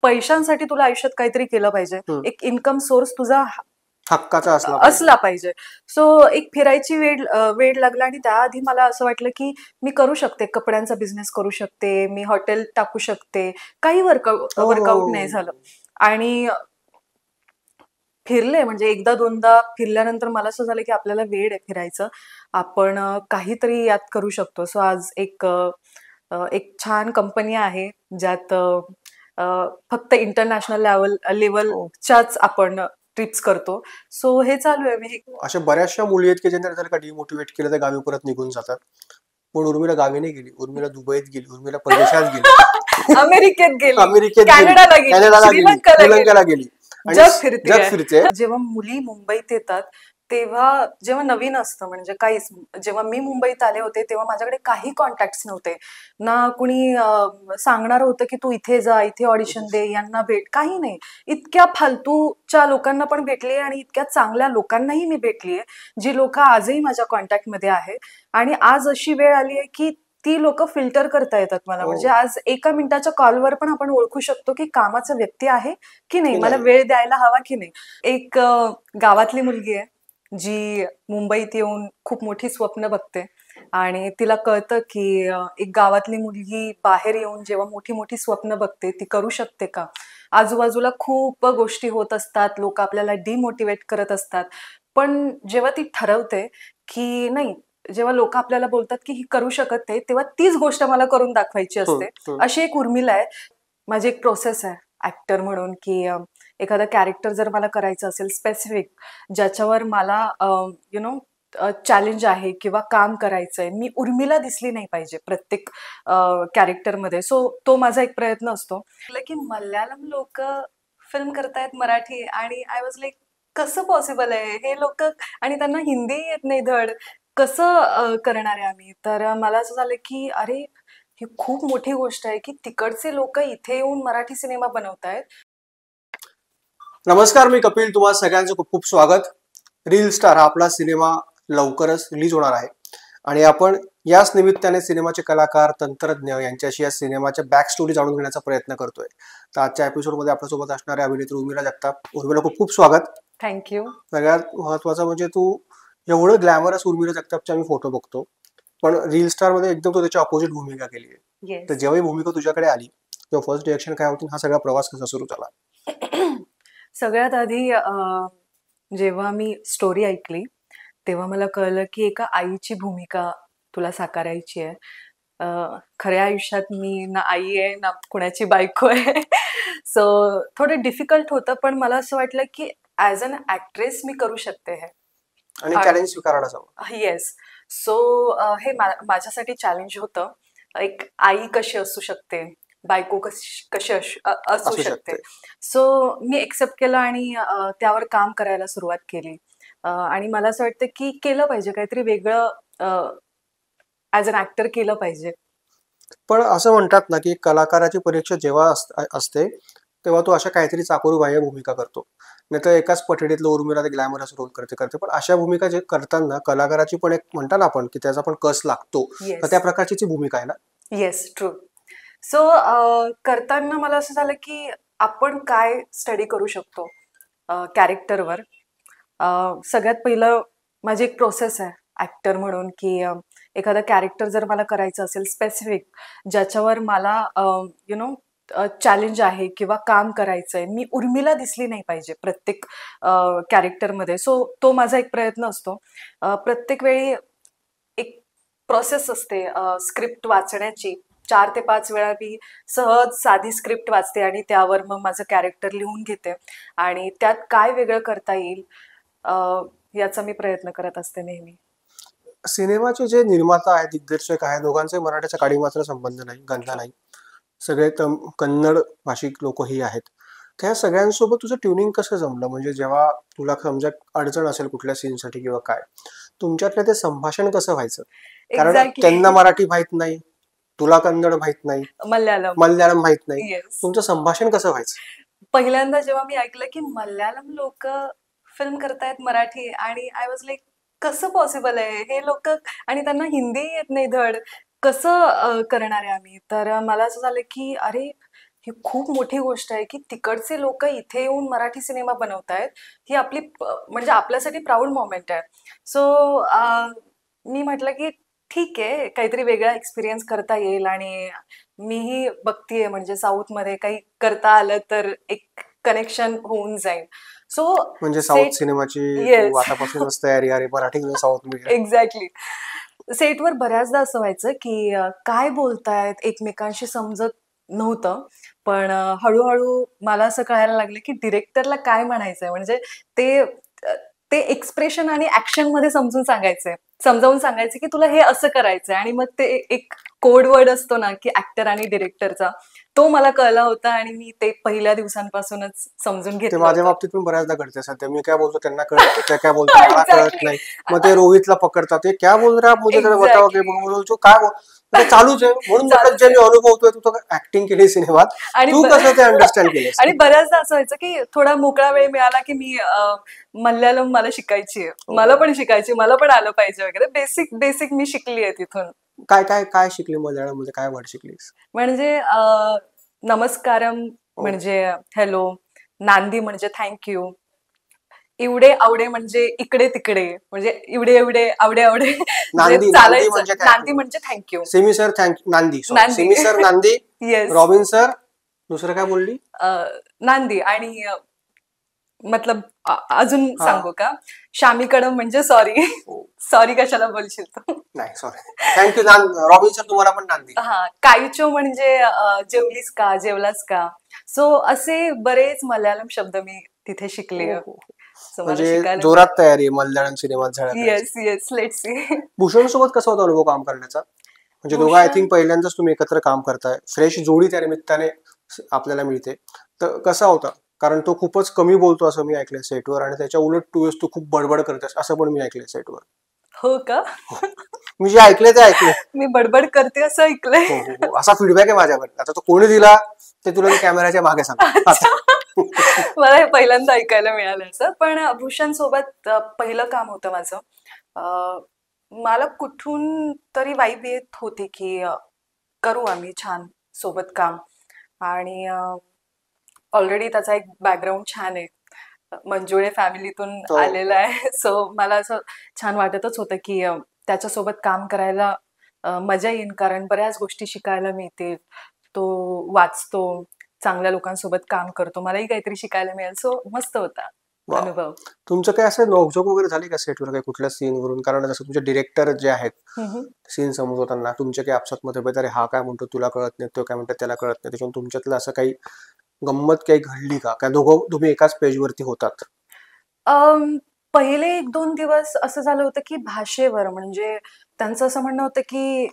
पैशांसाठी तुला आयुष्यात काहीतरी केलं पाहिजे, एक इन्कम सोर्स तुझा हक्काचा असला पाहिजे. सो एक फिरायची वेळ लागला आणि त्याआधी मला असं वाटलं की मी करू शकते, कपड्यांचा बिझनेस करू शकते, मी हॉटेल टाकू शकते, काही वर्कआउट नाही झालं. आणि फिरले म्हणजे एकदा दोनदा फिरल्यानंतर मला असं झालं की आपल्याला वेळ आहे फिरायचं, आपण काहीतरी यात करू शकतो. सो आज एक छान कंपनी आहे ज्यात फक्त इंटरनॅशनल लेवलच्याच आपण ट्रिप्स करतो. सो हे चालू आहे. मी अशा बऱ्याचशा मुली आहेत की ज्यांना जर का डिमोटिवेट केलं तर गावी परत निघून जातात. पण उर्मिला गावी नाही गेली, उर्मिला दुबईत गेली, उर्मिला परदेशात गेली, अमेरिकेत गेली, अमेरिकेत कॅनडाला गेली, श्रीलंकेला गेली, जग फिरते. जेव्हा मुली मुंबईत येतात तेव्हा जेव्हा नवीन असतं म्हणजे काहीच, जेव्हा मी मुंबईत आले होते तेव्हा माझ्याकडे काही कॉन्टॅक्ट नव्हते ना, कुणी सांगणार होतं की तू इथे जा, इथे ऑडिशन दे, यांना भेट, काही नाही. इतक्या फालतूच्या लोकांना पण भेटले आणि इतक्या चांगल्या लोकांनाही मी भेटलीये, जी लोक आजही माझ्या कॉन्टॅक्टमध्ये आहे. आणि आज अशी वेळ आली आहे की ती लोक फिल्टर करता येतात मला. म्हणजे आज एका मिनिटाच्या कॉलवर पण आपण ओळखू शकतो की कामाचा व्यक्ती आहे की नाही, मला वेळ द्यायला हवा की नाही. एक गावातली मुलगी आहे जी मुंबईत येऊन खूप मोठी स्वप्न बघते आणि तिला कळतं की एक गावातली मुलगी बाहेर येऊन जेव्हा मोठी मोठी स्वप्न बघते ती करू शकते का. आजूबाजूला खूप गोष्टी होत असतात, लोक आपल्याला डिमोटिवेट करत असतात, पण जेव्हा ती ठरवते की नाही, जेव्हा लोक आपल्याला बोलतात की ही करू शकत नाही, तेव्हा तीच गोष्ट मला करून दाखवायची असते. अशी एक उर्मिला आहे. माझी एक प्रोसेस आहे ऍक्टर म्हणून की एखादा कॅरेक्टर जर मला करायचं असेल स्पेसिफिक, ज्याच्यावर मला चॅलेंज आहे किंवा काम करायचंय, मी उर्मिला दिसली नाही पाहिजे प्रत्येक कॅरेक्टरमध्ये. सो तो माझा एक प्रयत्न असतो की मल्याळम लोक फिल्म करतायत मराठी, आणि आय वॉज लाईक कसं पॉसिबल आहे हे लोक, आणि त्यांना हिंदी येत नाही धड, कसं करणार आहे आम्ही. तर मला असं झालं की अरे ही खूप मोठी गोष्ट आहे की तिकडचे लोक इथे येऊन मराठी सिनेमा बनवतायत. नमस्कार, मी कपिल, तुम्हाला सगळ्यांचं खूप खूप स्वागत. रील स्टार हा आपला सिनेमा लवकरच रिलीज होणार आहे आणि आपण याच निमित्ताने सिनेमाचे कलाकार, तंत्रज्ञ यांच्याशी या सिनेमाच्या बॅक स्टोरी जाणून घेण्याचा प्रयत्न करतोय. तर आजच्या एपिसोडमध्ये आपल्यासोबत असणारे अभिनेत्री उर्मिला जगताप. उर्मिला, खूप खूप स्वागत. थँक्यू. सगळ्यात महत्वाचं म्हणजे तू एवढं ग्लॅमरस उर्मिला जगतापचे आम्ही फोटो बघतो, पण रील स्टार मध्ये एकदम तो त्याची अपोजिट भूमिका केली आहे. तर जेव्हा ही भूमिका तुझ्याकडे आली तेव्हा फर्स्ट रिएक्शन काय होती, हा सगळा प्रवास कसा सुरू झाला? सगळ्यात आधी जेव्हा मी स्टोरी ऐकली तेव्हा मला कळलं की एका आईची भूमिका तुला साकारायची आहे. खऱ्या आयुष्यात मी ना आई आहे ना कुणाची बायको आहे. सो थोडं डिफिकल्ट होतं, पण मला असं वाटलं की ऍज अन ऍक्ट्रेस मी करू शकते हे, आणि चॅलेंज स्वीकारायलाच हवं. येस. सो हे माझ्यासाठी चॅलेंज होतं. एक आई कशी असू शकते, बायको कशी असू शकते. सो मी एक्सेप्ट केलं आणि त्यावर काम करायला सुरुवात केली. आणि मला असं वाटतं की केलं पाहिजे काहीतरी वेगळं, ऍज अन ऍक्टर केलं पाहिजे. पण असं म्हणतात ना की कलाकाराची परीक्षा जेव्हा असते तेव्हा तो अशा काहीतरी चाकोरीबाह्य भूमिका करतो, नाही तर एकाच पठडीतलं उर्मिला ते ग्लॅमरस रोल करते. पण अशा भूमिका जे करताना कलाकाराची पण एक म्हणता ना आपण की त्याचा पण कस लागतो, तर त्या प्रकारची भूमिका आहे ना. Yes, true. सो करताना मला असं झालं की आपण काय स्टडी करू शकतो कॅरेक्टरवर. सगळ्यात पहिलं माझी एक प्रोसेस आहे ऍक्टर म्हणून की एखादा कॅरेक्टर जर मला करायचं असेल स्पेसिफिक, ज्याच्यावर मला चॅलेंज आहे किंवा काम करायचंय, मी उर्मिला दिसली नाही पाहिजे प्रत्येक कॅरेक्टरमध्ये. सो तो माझा एक प्रयत्न असतो. प्रत्येक वेळी एक प्रोसेस असते स्क्रिप्ट वाचण्याची. 4 ते 5 वेळा मी सहज साधी स्क्रिप्ट वाचते आणि त्यावर मग माझं कॅरेक्टर लिहून घेते आणि त्यात काय वेगळं करता येईल याचा मी प्रयत्न करत असते नेहमी. सिनेमाचे जे निर्माता आहेत, दिग्दर्शक आहेत, दोघांचे मराठीचा काडी मात्र संबंध नाही, गंधा नाही. सगळे कन्नड भाषिक लोकही आहेत. त्या सगळ्यांसोबत तुझं ट्युनिंग कसं जमलं? म्हणजे जेव्हा तुला समजा अडचण असेल कुठल्या सीनसाठी किंवा काय, तुमच्यातलं ते संभाषण कसं व्हायचं? कारण त्यांना मराठी माहित नाही, तुला कन्नड माहित नाही, मल्याळम माहित नाही, तुमचं संभाषण कसं व्हायचं? पहिल्यांदा जेव्हा मी ऐकलं की मल्याळम लोक फिल्म करतायत मराठी, आणि आय वॉज लाईक कसं पॉसिबल आहे हे लोक, आणि त्यांना हिंदी येत नाही धड, कसं करणार आहे आम्ही. तर मला असं झालं की अरे ही खूप मोठी गोष्ट आहे की तिकडचे लोक इथे येऊन मराठी सिनेमा बनवतायत. ही आपली म्हणजे आपल्यासाठी प्राऊड मोमेंट आहे. सो मी म्हटलं की ठीक आहे, काहीतरी वेगळा एक्सपिरियन्स करता येईल आणि मीही बघतीये म्हणजे साऊथमध्ये काही करता आलं तर एक कनेक्शन होऊन जाईल. सो म्हणजे साऊथ सेट सिनेमाची तू येस आतापासूनच तयारी, अरे मराठी साऊथ मीडिया. एक्झॅक्टली. सेटवर बऱ्याचदा असं व्हायचं की काय बोलतायत एकमेकांशी समजत नव्हतं. पण हळूहळू मला असं कळायला लागलं की डिरेक्टरला काय म्हणायचंय, म्हणजे ते ते एक्सप्रेशन आणि ऍक्शन मध्ये समजावून सांगायचे की तुला हे असं करायचंय. आणि मग ते एक कोड वर्ड असतो ना की ऍक्टर आणि डिरेक्टरचा, तो मला कळला होता आणि मी ते पहिल्या दिवसांपासूनच समजून ते घेतलं माझ्या होतं. बाबतीत पण बऱ्याचदा घडते सध्या. मी काय बोलतो त्यांना कळत, त्या काय बोलतो मला कळत एक्झॅक्टली नाही. मग ते रोहितला पकडतात, ते क्या बोल रहा आप मुझे जरा बताओ, की एक्झॅक्टली. मग बोलतो काय बोल, ते चालूच आहे. म्हणून म्हटलं चालूच जे आहे. मी अनुभवतोय, तू तर ऍक्टिंग केली सिनेमात, आणि तू कसं ते अंडरस्टँड केलंस? आणि बऱ्याचदा असं व्हायचं की थोडा मोकळा वेळ मिळाला की मी मल्याळम मला शिकायची आहे, हो, मला हो. पण शिकायची, मला पण आलं पाहिजे वगैरे. बेसिक बेसिक मी शिकली आहे तिथून. काय काय काय शिकली मल्याळम मध्ये, काय वर्ड शिकलीस? म्हणजे नमस्कारम हो. म्हणजे हॅलो, नांदी म्हणजे थँक्यू, इवडे आवडे म्हणजे इकडे तिकडे, म्हणजे इवडे एवढे आवडे आवडे जे नांदी, नांदी चालायचं. म्हणजे काय? नांदी म्हणजे थँक्यू. सिमी सर थँक्यू, नांदी, सॉरी, नांदी. सिमी सर नांदी, येस. रॉबिन सर, दुसरं काय बोलली? नांदी. आणि मतलब अजून हा. सांगू का? शामीकडं म्हणजे सॉरी. हो. सॉरी कशाला बोलशील तू? नाही सॉरी, थँक्यू रॉबिन सर, तुम्हाला पण नांदी. हा. कायचो म्हणजे जेवलीस का, जेवलास का. सो असे बरेच मल्याळम शब्द मी तिथे शिकले. हो, हो. सो मला म्हणजे शिकायला जोरात मिळालं. तयारी आहे मल्याळम सिनेमात झळकण्याची. Yes yes, let's see. Bhushan सोबत कसा होता अनुभव काम करण्याचा? म्हणजे दोघं आय भूषण थिंक पहिल्यांदाच तुम्ही एकत्र काम करताय, फ्रेश जोडी त्या निमित्ताने आपल्याला मिळते, तर कसा होता? कारण तो खूपच कमी बोलतो असं मी ऐकलंय सेटवर, आणि त्याच्या उलट तू खूप बडबड करतेस असं पण मी ऐकलंय सेटवर. हो का? मी जे ऐकलंय ते ऐकलंय. मी बडबड करते असं ऐकलंय. हो हो हो, असा फीडबॅक आहे माझ्याकडे. आता तो कोणी दिला ते तुला मी कॅमेऱ्याच्या मागे सांगतो आता. अच्छा. मला हे पहिल्यांदा ऐकायला मिळालं असं. पण भूषण सोबत पहिलं काम होतं माझं. अ, मला कुठून तरी वाईब येत होती की करू आम्ही छान सोबत काम. आणि ऑलरेडी त्याचा एक बॅकग्राऊंड छान आहे. मंजुळे फॅमिलीतून हो आलेला हो. आहे. सो मला असं छान वाटतच होतं की त्याच्यासोबत काम करायला मजा येईल, कारण बऱ्याच गोष्टी शिकायला मिळतील. तो वाचतो, चांगल्या लोकांसोबत काम करतो, मलाही काहीतरी शिकायला मिळेल. सो मस्त होता वा. अनुभव. तुमचं काय असं नोकझोक वगैरे झाली का सेटवर, काही कुठल्या सीनवरून? कारण जसं तुमचे डिरेक्टर जे आहेत, सीन समजवताना तुमचे काही आपसात मतभेद, अरे हा काय म्हणतो तुला कळत नाही, तो काय म्हणतो त्याला कळत नाही, त्याच्यामुळे तुमच्यातलं असं काही गंमत काही घडली का? काय दोघं तुम्ही एकाच पेजवरती होतात? पहिले 1-2 दिवस असं झालं होतं की भाषेवर, म्हणजे त्यांचं असं म्हणणं होतं की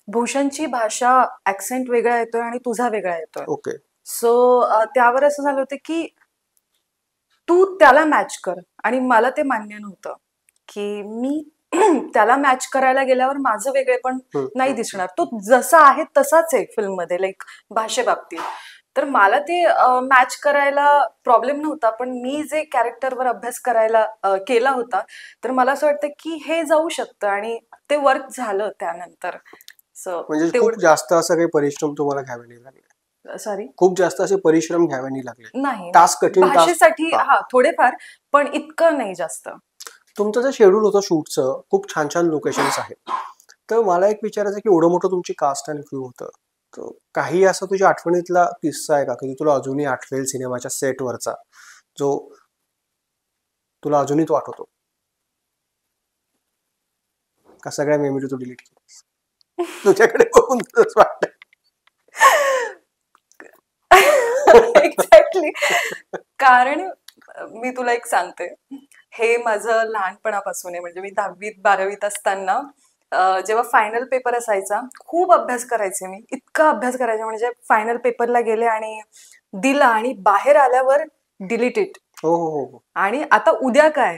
भूषणची भाषा ऍक्सेंट वेगळा येतोय आणि तुझा वेगळा येतोय. ओके. सो त्यावर असं झालं होतं की तू त्याला मॅच कर. आणि मला ते मान्य नव्हतं की मी त्याला मॅच करायला गेल्यावर माझं वेगळेपण नाही दिसणार. तो जसा आहे तसाच आहे फिल्ममध्ये, लाईक भाषेबाबतीत. तर मला ते मॅच करायला प्रॉब्लेम नव्हता, पण मी जे कॅरेक्टरवर अभ्यास करायला केला होता, तर मला असं वाटतं की हे जाऊ शकतं आणि ते वर्क झालं त्यानंतर. सो म्हणजे खूप तेवढं. जास्त असं काही परिश्रम तुम्हाला घ्यावे नाही लागले? सॉरी? खूप जास्त असे परिश्रम घ्यावे नाही लागले? नाही, नाही. टास्क, कठीण टास्क भाषेसाठी का? हा थोडेफार, पण इतकं नाही जास्त. तुमचं जे शेड्यूल होतं शूटचं, खूप छान छान लोकेशन्स आहेत, तर मला एक विचारायचं की एवढं मोठं तुमची कास्ट आणि क्रू होतं, तर काही असा तुझ्या आठवणीतला किस्सा आहे का की तुला अजूनही आठवेल सिनेमाच्या सेटवरचा, जो तुला अजूनही तो आठवतो? का सगळ्या मेमरी तू डिलीट केलीस? तुझ्याकडे बघून तसंच वाटतं. एक्झॅक्टली. कारण मी तुला एक सांगते, हे माझं लहानपणापासून आहे. म्हणजे मी 10वीत-12वीत असताना जेव्हा फायनल पेपर असायचा, खूप अभ्यास करायचे मी. इतका अभ्यास करायचे म्हणजे फायनल पेपरला गेले आणि दिला आणि बाहेर आल्यावर डिलीट इट. हो हो हो हो. आणि आता उद्या काय,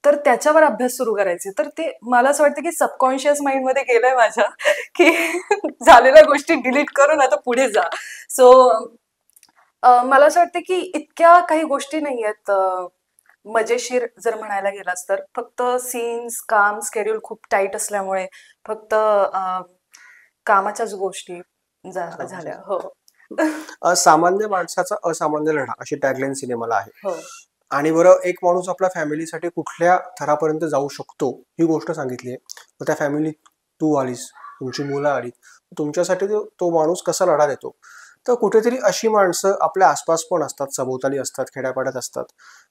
तर त्याच्यावर अभ्यास सुरू करायचे. तर ते मला असं वाटतं की सबकॉन्शियस माइंड मध्ये गेलंय माझ्या की झालेल्या गोष्टी डिलीट करून आता पुढे जा. सो मला असं वाटतं की इतक्या काही गोष्टी नाही आहेत मजेशीर जर म्हणायला गेलास तर. फक्त सीन्स, काम, शेड्यूल खूप टाईट असल्यामुळे फक्त कामाच्याच गोष्टी झाल्या. हो. सामान्य माणसाचा असामान्य लढा अशी टॅगलाईन सिनेमाला आहे. हो आणि बरं एक माणूस आपल्या फॅमिलीसाठी कुठल्या थरापर्यंत जाऊ शकतो ही गोष्ट सांगितली आहे. मग त्या फॅमिलीत तू आलीस, तुमची मुलं आली, तुमच्यासाठी तो माणूस कसा लढा देतो. तर कुठेतरी अशी माणसं आपल्या आसपास पण असतात, सभोवताली असतात, खेड्यापाड्यात असतात.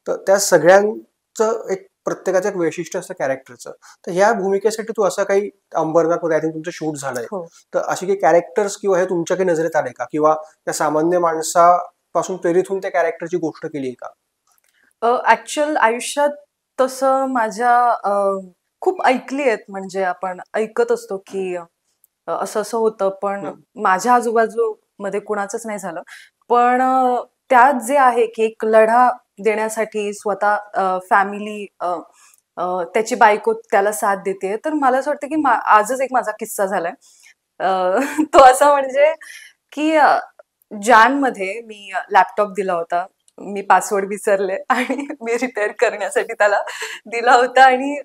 तर त्या सगळ्यांचं एक प्रत्येकाचं एक वैशिष्ट्य असतं कॅरेक्टरचं. तर ह्या भूमिकेसाठी तू असं काही अंबरनाथमध्ये आय थिंक तुमचं शूट झालंय, हो तर अशी काही कॅरेक्टर्स किंवा हे तुमच्या काही नजरेत आले का, किंवा त्या सामान्य माणसापासून प्रेरित होऊन त्या कॅरेक्टरची गोष्ट केली आहे का? ऍक्च्युअल आयुष्यात तसं माझ्या खूप ऐकली आहेत, म्हणजे आपण ऐकत असतो की असं असं होतं, पण माझ्या आजूबाजूमध्ये कुणाचंच नाही झालं. पण त्यात जे आहे की एक लढा देण्यासाठी स्वतः फॅमिली, त्याची बायको त्याला साथ देते. तर मला असं वाटतं की आजच एक माझा किस्सा झालाय. तो असा म्हणजे की मध्ये मी लॅपटॉप दिला होता. मी पासवर्ड विसरले आणि मी रिपेअर करण्यासाठी त्याला दिला होता, आणि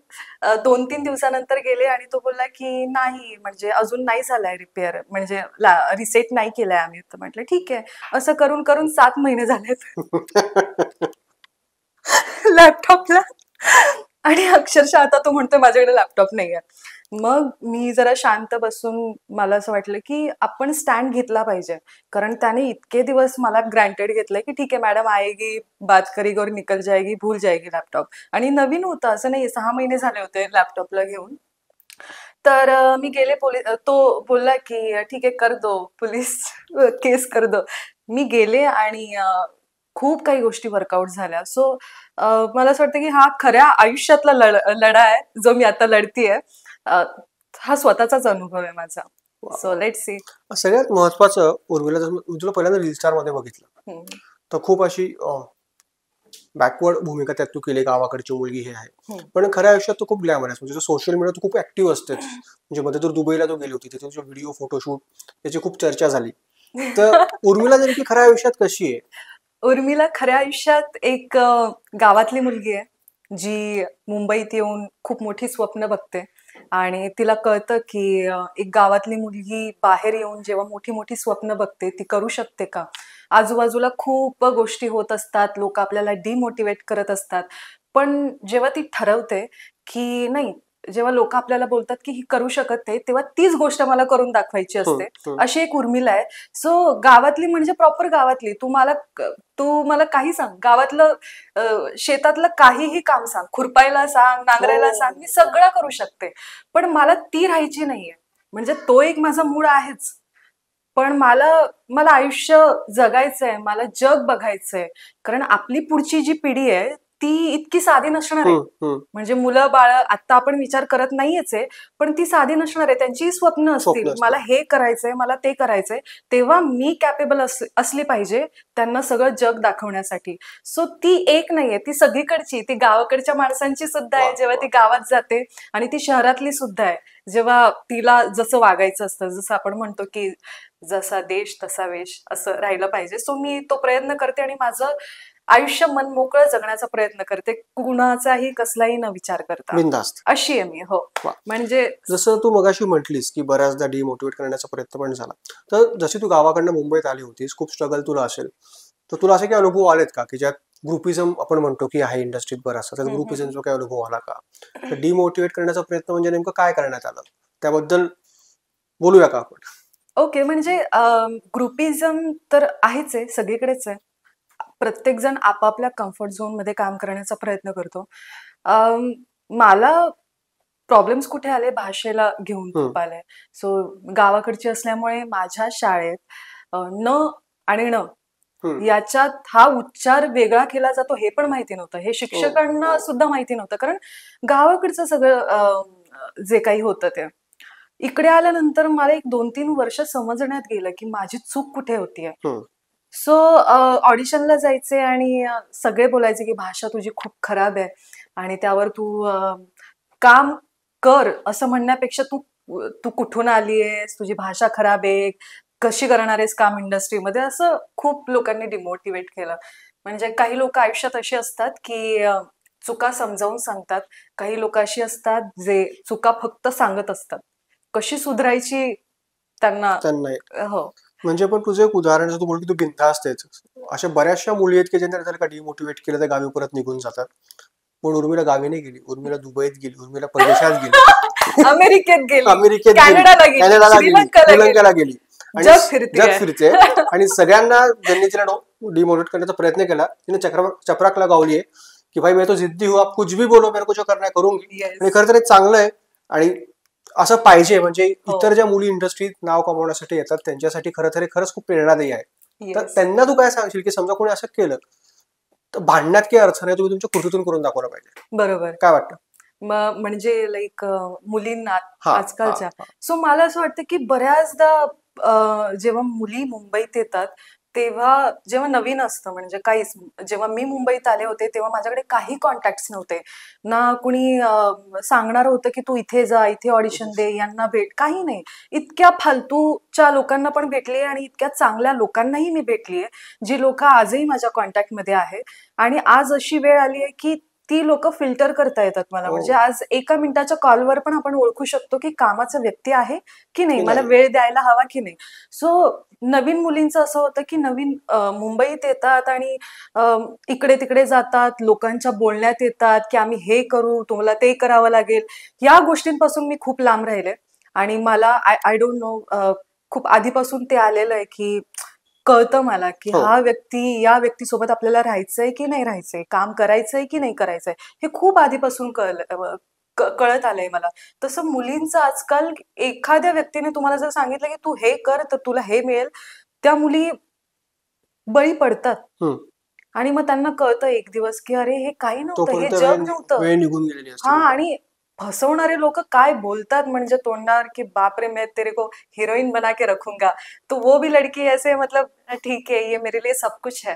2-3 दिवसानंतर गेले आणि तो बोलला की नाही, म्हणजे अजून नाही झालाय रिपेअर, म्हणजे रिसेट नाही केलाय आम्ही. तर म्हटलं ठीक आहे. असं करून करून 7 महिने झालेत लॅपटॉपला, आणि अक्षरशः आता तो म्हणतोय माझ्याकडे लॅपटॉप नाहीये. मग मी जरा शांत बसून मला असं वाटलं की आपण स्टँड घेतला पाहिजे, कारण त्याने इतके दिवस मला ग्रँटेड घेतलंय की ठीक आहे मॅडम आएगी, बात करेगी और निकल जाएगी, भूल जाएगी लॅपटॉप. आणि नवीन होतं, असं नाही, 6 महिने झाले होते लॅपटॉपला घेऊन. तर मी गेले पोलीस, तो बोलला की ठीक आहे कर दो, पोलीस केस कर दो. मी गेले आणि खूप काही गोष्टी वर्कआउट झाल्या. सो मला असं वाटतं की हा खऱ्या आयुष्यातला लढा आहे जो मी आता लढतीये. हा स्वतःचाच अनुभव आहे माझा. So let's see. सगळ्यात महत्वाचं उर्मिला, जर मी तुला पहिल्यांदा रील स्टार मध्ये बघितलं तर खूप अशी बॅकवर्ड भूमिका त्यात तू केली, गावाकडची मुलगी हे आहे. पण खऱ्या आयुष्यात तू खूप ग्लॅमरस, म्हणजे सोशल मीडिया तू खूप ऍक्टिव्ह असतेच. म्हणजे मध्ये तर दुबईला तू गेली होती, तिथे तुझे व्हिडिओ फोटोशूट याची खूप चर्चा झाली. तर उर्मिला नेमकी खऱ्या आयुष्यात कशी आहे? उर्मिला खऱ्या आयुष्यात एक गावातली मुलगी आहे, जी मुंबईत येऊन खूप मोठी स्वप्न बघते, आणि तिला कळतं की एक गावातली मुलगी बाहेर येऊन जेव्हा मोठी मोठी स्वप्न बघते ती करू शकते का. आजूबाजूला खूप गोष्टी होत असतात, लोक आपल्याला डिमोटिवेट करत असतात, पण जेव्हा ती ठरवते की नाही, जेव्हा लोक आपल्याला बोलतात की ही करू शकत नाही, तेव्हा तीच गोष्ट मला करून दाखवायची असते. अशी एक उर्मिला आहे. सो गावातली म्हणजे प्रॉपर गावातली. तू मला काही सांग, गावातलं शेतातलं काहीही काम सांग, खुरपायला सांग, नांगरायला सांग, मी सगळं करू शकते. पण मला ती राहायची नाहीये. म्हणजे तो एक माझा मूड आहेच, पण मला मला आयुष्य जगायचंय, मला जग बघायचंय. कारण आपली पुढची जी पिढी आहे ती इतकी साधी नसणार आहे. म्हणजे मुलं बाळ आता आपण विचार करत नाहीयेच आहे, पण ती साधी नसणार आहे. त्यांची स्वप्न असतील, मला हे करायचंय, मला ते करायचंय. तेव्हा मी कॅपेबल असली पाहिजे त्यांना सगळं जग दाखवण्यासाठी. सो ती एक नाहीये, ती सगळीकडची, ती गावाकडच्या माणसांची सुद्धा आहे जेव्हा ती गावात जाते, आणि ती शहरातली सुद्धा आहे जेव्हा तिला जसं वागायचं असतं. जसं आपण म्हणतो की जसा देश तसा वेश, असं राहिलं पाहिजे. सो मी तो प्रयत्न करते आणि माझं आयुष्य मन मोकळं जगण्याचा प्रयत्न करते, कुणाचाही कसलाही न विचार करता. बिनधास्त अशी आहे मी. हो, म्हणजे जसं तू मगाशी म्हटलीस की बऱ्याचदा डिमोटिवेट करण्याचा प्रयत्न पण झाला, तर जशी तू गावाकडनं मुंबईत आली होतीस, खूप स्ट्रगल तुला असेल, तर तुला असे काही अनुभव आलेत का की ज्यात ग्रुपिझम आपण म्हणतो की आहे इंडस्ट्रीत बराचसा, त्यात ग्रुपिझमचा काही अनुभव आला का? तर डिमोटिवेट करण्याचा प्रयत्न म्हणजे नेमकं काय करण्यात आलं, त्याबद्दल बोलूया का आपण? ओके. म्हणजे ग्रुपिझम तर आहेच आहे, सगळीकडेच आहे. प्रत्येक जण आपापल्या कम्फर्ट झोन मध्ये काम करण्याचा प्रयत्न करतो. मला प्रॉब्लेम्स कुठे आले, भाषेला घेऊन खूप आले. सो गावाकडची असल्यामुळे माझ्या शाळेत न आणि न याच्यात हा उच्चार वेगळा केला जातो हे पण माहिती नव्हतं. हे शिक्षकांना सुद्धा माहिती नव्हतं, कारण गावाकडचं सगळं जे काही होतं ते. इकडे आल्यानंतर मला एक 2-3 वर्ष समजण्यात गेलं की माझी चूक कुठे होतीये. सो ऑडिशनला जायचे आणि सगळे बोलायचे की भाषा तुझी खूप खराब आहे, आणि त्यावर तू काम कर असं म्हणण्यापेक्षा तू तू कुठून आली आहेस, तुझी भाषा खराब आहे, कशी करणार आहेस काम इंडस्ट्रीमध्ये, असं खूप लोकांनी डिमोटिवेट केलं. म्हणजे काही लोक आयुष्यात अशी असतात की चुका समजावून सांगतात, काही लोक अशी असतात जे चुका फक्त सांगत असतात, कशी सुधारायची त्यांना. हो. म्हणजे पण तुझं एक उदाहरण जर तू बोल की तू बिनधास्त आहेस, अशा बऱ्याचशा मुली आहेत की ज्यांना जर का डिमोटिवेट केलं तर गावी परत निघून जातात. पण उर्मिला गावी नाही गेली, उर्मिला दुबईत गेली, उर्मिला परदेशात गेली, अमेरिकेत गेली, अमेरिकेत गेली, कॅनडाला गेली, कॅनडाला गेली, श्रीलंकेला गेली आणि जग फिरते जग फिरते. आणि सगळ्यांना ज्यांनी तिला डिमोटिवेट करण्याचा प्रयत्न केला तिने चपराक लगावली आहे की भाई मैं तो जिद्दी हूँ, आप कुछ भी बोलो मेरे को जो करना है करूंगी. आणि खरं तर हे चांगलं आहे आणि असं पाहिजे. म्हणजे इतर ज्या मुली इंडस्ट्रीत नाव कमवण्यासाठी येतात त्यांच्यासाठी खरंच खूप प्रेरणादायी आहे. तर त्यांना तू काय सांगशील की समजा कोणी असं केलं तर भांडण्यात काही अर्थ नाही, तुम्ही तुमच्या कृतीतून करून दाखवलं पाहिजे. बरोबर. काय वाटतं? म्हणजे लाईक मुलींना आजकालच्या, सो मला असं वाटतं की बऱ्याचदा जेव्हा मुली मुंबईत येतात तेव्हा जेव्हा नवीन असतं, म्हणजे काहीच, जेव्हा मी मुंबईत आले होते तेव्हा माझ्याकडे काही कॉन्टॅक्ट नव्हते ना, कुणी सांगणार होतं की तू इथे जा, इथे ऑडिशन दे, यांना भेट, काही नाही. इतक्या फालतूच्या लोकांना पण भेटली आणि इतक्या चांगल्या लोकांनाही मी भेटलीये, जी लोक आजही माझ्या कॉन्टॅक्टमध्ये आहे. आणि आज अशी वेळ आली आहे की ती लोक फिल्टर करता येतात मला. म्हणजे आज एका मिनिटाच्या कॉलवर पण आपण ओळखू शकतो की कामाचा व्यक्ती आहे की नाही, मला वेळ द्यायला हवा की नाही. सो नवीन मुलींचं असं होतं की नवीन मुंबईत येतात आणि इकडे तिकडे जातात, लोकांच्या बोलण्यात येतात की आम्ही हे करू, तुम्हाला ते करावं लागेल. या गोष्टींपासून मी खूप लांब राहिले. आणि मला आय डोंट नो, खूप आधीपासून ते आलेलं आहे की कळतं मला की हा व्यक्ती, या व्यक्तीसोबत आपल्याला राहायचंय की नाही राहायचंय, काम करायचंय की नाही करायचंय, हे खूप आधीपासून कळत आलंय मला. तसं मुलींचं आजकाल, एखाद्या व्यक्तीने तुम्हाला जर सांगितलं की तू हे कर तर तुला हे मिळेल, त्या मुली बळी पडतात. आणि मग त्यांना कळतं एक दिवस की अरे हे काही नव्हतं, हे जग नव्हतं. निघून गेलेली असते. हा, आणि फसवणारे लोक काय बोलतात म्हणजे तोंडावर की बाप रे मैं तेरे को हीरोइन बना के रखूंगा, तो वो भी लड़की ऐसे मतलब ठीक है ये मेरे लिए सब कुछ है.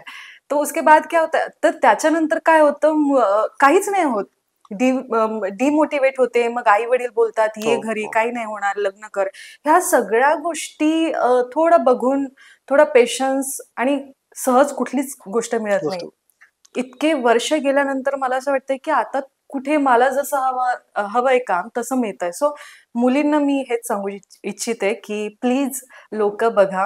तो उसके बाद क्या होतं, तर त्याच्यानंतर काय होतं, काहीच नाही होत, डिमोटिवेट होते. मग आई वडील बोलतात ये घरी, काही नाही होणार, लग्न कर. ह्या सगळ्या गोष्टी थोडं बघून, थोडा पेशन्स, आणि सहज कुठलीच गोष्ट मिळत नाही. इतके वर्ष गेल्यानंतर मला असं वाटतंय की आता कुठे मला जसं हवंय काम तसं मिळतंय. सो मुलींना मी हेच सांगू इच्छिते की प्लीज लोक बघा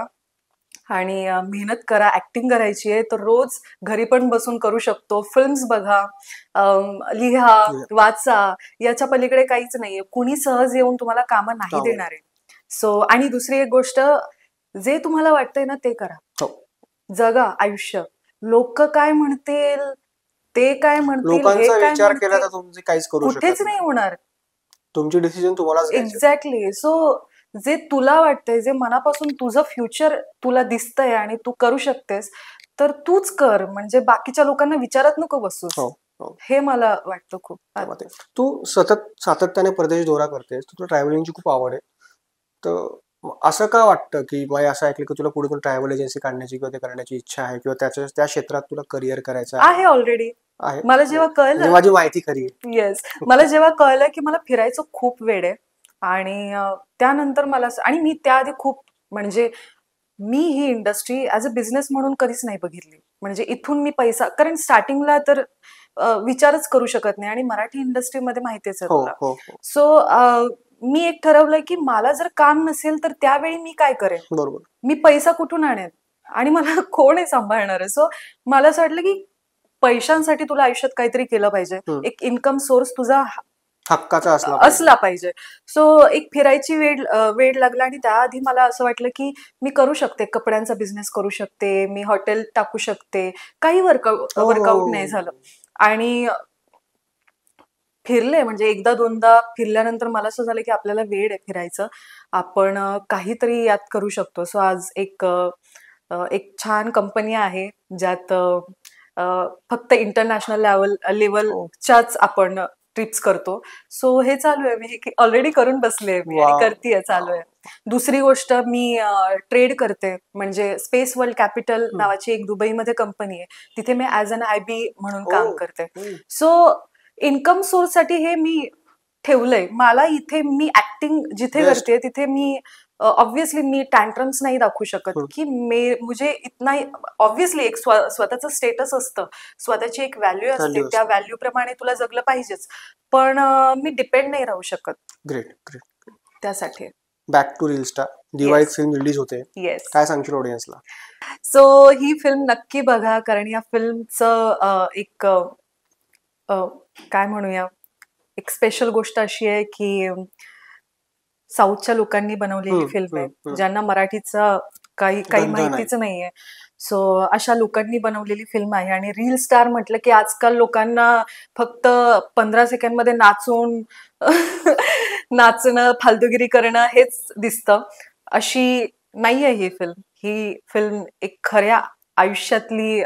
आणि मेहनत करा. ऍक्टिंग करायची आहे तर रोज घरी पण बसून करू शकतो. फिल्म्स बघा, लिहा, वाचा, याच्या पलीकडे काहीच नाहीये. कुणी सहज येऊन तुम्हाला कामं नाही देणार आहे. सो, आणि दुसरी एक गोष्ट, जे तुम्हाला वाटतंय ना ते करा, जगा आयुष्य. लोक काय म्हणतील, ते काय म्हणतील, लोकांचा विचार केला तर तुम्ही काहीच करू शकत कुठेच नाही होणार. तुमची डिसिजन तुम्हालाच घ्यायची. एक्झॅक्टली. सो जे तुला वाटतंय, जे मनापासून तुझं फ्युचर तुला दिसतंय आणि तू करू शकतेस, तर तूच कर. म्हणजे बाकीच्या लोकांना विचारत नको बसूस. हे मला वाटतं खूप. तू सातत्याने परदेश दौरा करतेस, तुला ट्रॅव्हलिंगची खूप आवड आहे, तर असं का वाटतं की मला असं ऐकलं की तुला पुढे ट्रॅव्हल एजन्सी काढण्याची किंवा ते करण्याची इच्छा आहे, किंवा त्या क्षेत्रात तुला करिअर करायचं आहे ऑलरेडी. मला जेव्हा कळलं, माझी माहिती खरी आहे. येस, मला जेव्हा कळलं की मला फिरायचं खूप वेळ आहे, आणि त्यानंतर मला, आणि मी त्याआधी खूप, म्हणजे मी ही इंडस्ट्री ऍज अ बिझनेस म्हणून कधीच नाही बघितली. म्हणजे इथून मी पैसा, कारण स्टार्टिंगला तर विचारच करू शकत नाही, आणि मराठी इंडस्ट्रीमध्ये माहितीच आहे तुला. सो मी एक ठरवलं की मला जर काम नसेल तर त्यावेळी मी काय करेन, बरोबर, मी पैसा कुठून आणेन, आणि मला कोण आहे सांभाळणार. सो मला असं वाटलं की पैशांसाठी तुला आयुष्यात काहीतरी केलं पाहिजे, एक इन्कम सोर्स तुझा हक्काचा असला पाहिजे. सो एक फिरायची वेळ लागला, आणि त्याआधी मला असं वाटलं की मी करू शकते, कपड्यांचा बिझनेस करू शकते, मी हॉटेल टाकू शकते. काही वर्कआउट नाही झालं, आणि फिरले, म्हणजे एकदा दोनदा फिरल्यानंतर मला असं झालं की आपल्याला वेळ आहे फिरायचं, आपण काहीतरी यात करू शकतो. सो आज एक छान कंपनी आहे ज्यात फक्त इंटरनॅशनल लेवलच्याच आपण ट्रिप्स करतो. सो हे चालू आहे, मी ऑलरेडी करून बसले मी आणि करतेय, चालू आहे. दुसरी गोष्ट, मी ट्रेड करते, म्हणजे स्पेस वर्ल्ड कॅपिटल नावाची एक दुबईमध्ये कंपनी आहे, तिथे मी ऍज अन IB म्हणून काम करते. सो इन्कम सोर्स साठी हे मी ठेवलंय. मला इथे मी ऍक्टिंग जिथे करते तिथे मी ऑब्व्हियसली मी टँट्रम्स नाही दाखवू शकत की मुझे इतना, ऑब्व्हियसली एक स्वतःचं स्टेटस असतं, स्वतःची एक व्हॅल्यू असते, त्या व्हॅल्यू प्रमाणे तुला जगलं पाहिजेच, पण मी डिपेंड नाही राहू शकत. Great, great. त्यासाठी बॅक टू रील स्टार दिवाळीत फिल्म रिलीज होते, येस. काय सांगशील ऑडियन्सला? सो ही फिल्म नक्की बघा, कारण या फिल्मचं एक काय म्हणूया, एक स्पेशल गोष्ट अशी आहे की साऊथच्या लोकांनी बनवलेली फिल्म आहे, ज्यांना मराठीचा काही माहितीच नाहीये. सो अशा लोकांनी बनवलेली फिल्म आहे. आणि रील स्टार म्हटलं की आजकाल लोकांना फक्त 15 सेकंडमध्ये नाचून नाचणं, फालतूगिरी करणं हेच दिसतं. अशी नाहीये ही फिल्म. ही फिल्म एक खऱ्या आयुष्यातली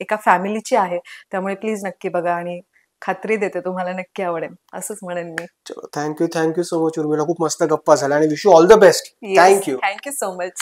एका फॅमिलीची आहे. त्यामुळे प्लीज नक्की बघा आणि खात्री देते तुम्हाला नक्की आवडेल, असंच म्हणेन मी. थँक्यू सो मच उर्मिला, खूप मस्त गप्पा झाल्या आणि wish you all the best. Thank you so much.